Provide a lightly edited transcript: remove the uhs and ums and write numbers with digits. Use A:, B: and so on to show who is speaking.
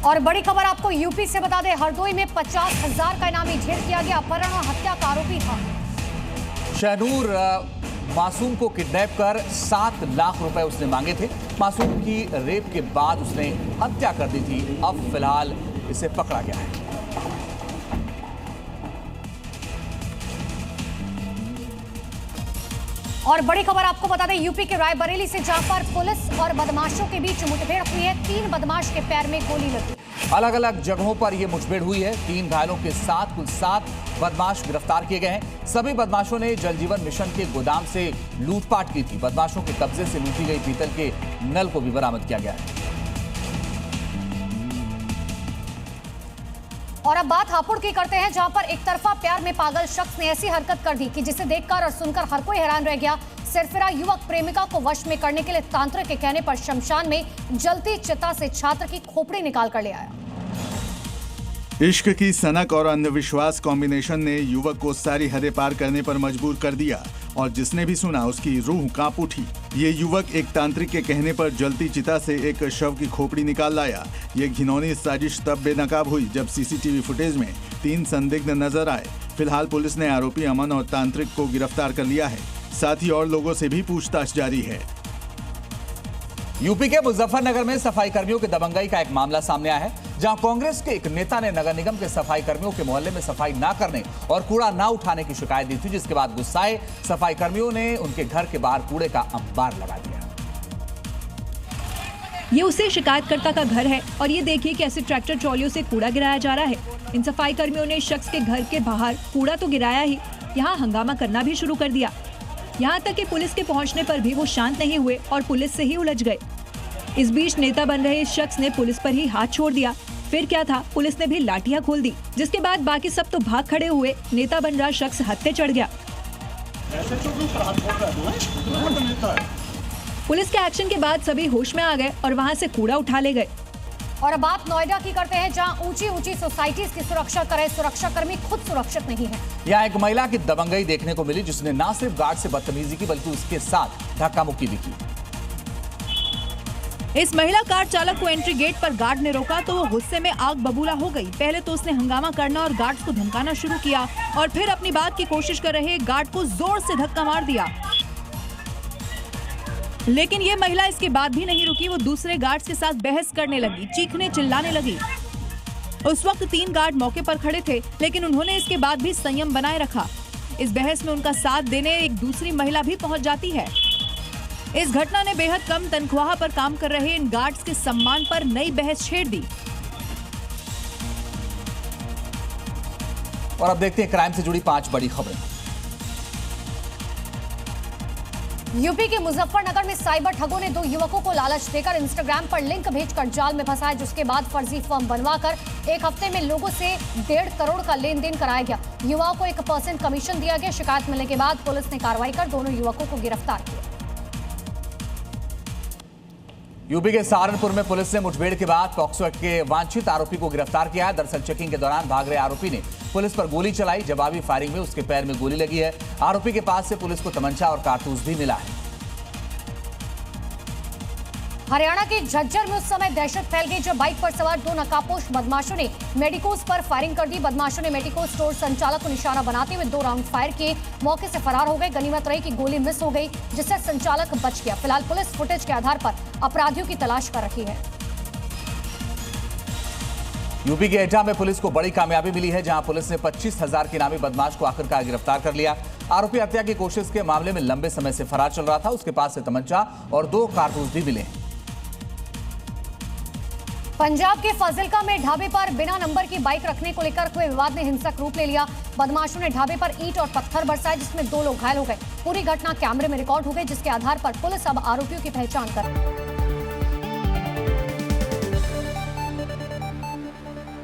A: और बड़ी खबर आपको यूपी से बता दें, हरदोई में 50,000 का इनामी ढेर किया गया। अपहरण और हत्या का आरोपी था
B: शहनूर। मासूम को किडनैप कर 7 लाख रुपए उसने मांगे थे। मासूम की रेप के बाद उसने हत्या कर दी थी। अब फिलहाल इसे पकड़ा गया है।
A: और बड़ी खबर आपको बता दें, यूपी के रायबरेली से जहां पर पुलिस और बदमाशों के बीच मुठभेड़ हुई है। 3 बदमाश के पैर में गोली लगी।
B: अलग अलग जगहों पर यह मुठभेड़ हुई है। 3 घायलों के साथ कुल 7 बदमाश गिरफ्तार किए गए हैं। सभी बदमाशों ने जल जीवन मिशन के गोदाम से लूटपाट की थी। बदमाशों के कब्जे से लूटी गई पीतल के नल को भी बरामद किया गया है।
A: और अब बात हापुड़ की करते हैं, जहां पर एक तरफा प्यार में पागल शख्स ने ऐसी हरकत कर दी कि जिसे देखकर और सुनकर हर कोई हैरान रह गया। सिरफिरा युवक प्रेमिका को वश में करने के लिए तांत्रिक के कहने पर शमशान में जलती चिता से छात्र की खोपड़ी निकाल कर ले आया।
C: इश्क की सनक और अंधविश्वास कॉम्बिनेशन ने युवक को सारी हदें पार करने पर मजबूर कर दिया और जिसने भी सुना उसकी रूह कांप उठी। ये युवक एक तांत्रिक के कहने पर जलती चिता से एक शव की खोपड़ी निकाल लाया। ये घिनौनी साजिश तब बेनकाब हुई जब सीसीटीवी फुटेज में 3 संदिग्ध नजर आए। फिलहाल पुलिस ने आरोपी अमन और तांत्रिक को गिरफ्तार कर लिया है। साथ ही और लोगों से भी पूछताछ जारी है।
B: यूपी के मुजफ्फरनगर में सफाई कर्मियों के दबंगई का एक मामला सामने आया है, जहां कांग्रेस के एक नेता ने नगर निगम के सफाई कर्मियों के मोहल्ले में सफाई ना करने और कूड़ा ना उठाने की शिकायत दी थी, जिसके बाद गुस्साए सफाई कर्मियों ने उनके घर के बाहर कूड़े का अंबार लगा दिया।
D: ये उसे शिकायतकर्ता का घर है और ये देखिए कैसे ट्रैक्टर ट्रॉलियों से कूड़ा गिराया जा रहा है। इन सफाई कर्मियों ने शख्स के घर के बाहर कूड़ा तो गिराया ही, यहाँ हंगामा करना भी शुरू कर दिया। यहाँ तक कि पुलिस के पहुँचने पर भी वो शांत नहीं हुए और पुलिस से ही उलझ गए। इस बीच नेता बन रहे इस शख्स ने पुलिस पर ही हाथ छोड़ दिया। फिर क्या था, पुलिस ने भी लाठियां खोल दी, जिसके बाद बाकी सब तो भाग खड़े हुए। नेता बन रहा शख्स हत्थे चढ़ गया। पुलिस के एक्शन के बाद सभी होश में आ गए और वहां से कूड़ा उठा ले गए।
A: और अब बात नोएडा की करते हैं, जहां ऊंची ऊंची सोसाइटीज की सुरक्षा करे सुरक्षाकर्मी खुद सुरक्षित नहीं है।
B: यहाँ एक महिला की दबंगई देखने को मिली, जिसने न सिर्फ गार्ड से बदतमीजी की बल्कि उसके साथ धक्का मुक्की भी की।
D: इस महिला कार चालक को एंट्री गेट पर गार्ड ने रोका तो वो गुस्से में आग बबूला हो गई। पहले तो उसने हंगामा करना और गार्ड्स को धमकाना शुरू किया और फिर अपनी बात की कोशिश कर रहे गार्ड को जोर से धक्का मार दिया। लेकिन ये महिला इसके बाद भी नहीं रुकी। वो दूसरे गार्ड्स के साथ बहस करने लगी, चीखने चिल्लाने लगी। उस वक्त 3 गार्ड मौके पर खड़े थे, लेकिन उन्होंने इसके बाद भी संयम बनाए रखा। इस बहस में उनका साथ देने एक दूसरी महिला भी पहुंच जाती है। इस घटना ने बेहद कम तनख्वाह पर काम कर रहे इन गार्ड्स के सम्मान पर नई बहस छेड़ दी।
B: और अब देखते हैं क्राइम से जुड़ी 5 बड़ी खबरें।
A: यूपी के मुजफ्फरनगर में साइबर ठगों ने 2 युवकों को लालच देकर इंस्टाग्राम पर लिंक भेजकर जाल में फंसाया, जिसके बाद फर्जी फॉर्म बनवाकर 1 हफ्ते में लोगों से 1.5 करोड़ का लेन देन कराया गया। युवाओं को 1% कमीशन दिया गया। शिकायत मिलने के बाद पुलिस ने कार्रवाई कर दोनों युवकों को गिरफ्तार किया।
B: यूपी के सहारनपुर में पुलिस ने मुठभेड़ के बाद पॉक्सो एक्ट के वांछित आरोपी को गिरफ्तार किया है। दरअसल चेकिंग के दौरान भाग रहे आरोपी ने पुलिस पर गोली चलाई। जवाबी फायरिंग में उसके पैर में गोली लगी है। आरोपी के पास से पुलिस को तमंचा और कारतूस भी मिला है।
A: हरियाणा के झज्जर में उस समय दहशत फैल गई जब बाइक पर सवार 2 नकाबपोश बदमाशों ने मेडिकोज पर फायरिंग कर दी। बदमाशों ने मेडिकोज स्टोर संचालक को निशाना बनाते हुए 2 राउंड फायर किए। मौके से फरार हो गए। गनीमत रही कि गोली मिस हो गई, जिससे संचालक बच गया। फिलहाल पुलिस फुटेज के आधार पर अपराधियों की तलाश कर रही है।
B: यूपी के एटा में पुलिस को बड़ी कामयाबी मिली है, जहां पुलिस ने 25,000 के इनामी बदमाश को आखिरकार गिरफ्तार कर लिया। आरोपी हत्या की कोशिश के मामले में लंबे समय से फरार चल रहा था। उसके पास से तमंचा और 2 कारतूस भी मिले हैं।
A: पंजाब के फाजिलका में ढाबे पर बिना नंबर की बाइक रखने को लेकर हुए विवाद ने हिंसक रूप ले लिया। बदमाशों ने ढाबे पर ईंट और पत्थर बरसाए, जिसमें 2 लोग घायल हो गए। पूरी घटना कैमरे में रिकॉर्ड हो गई, जिसके आधार पर पुलिस अब आरोपियों की पहचान कर रही है।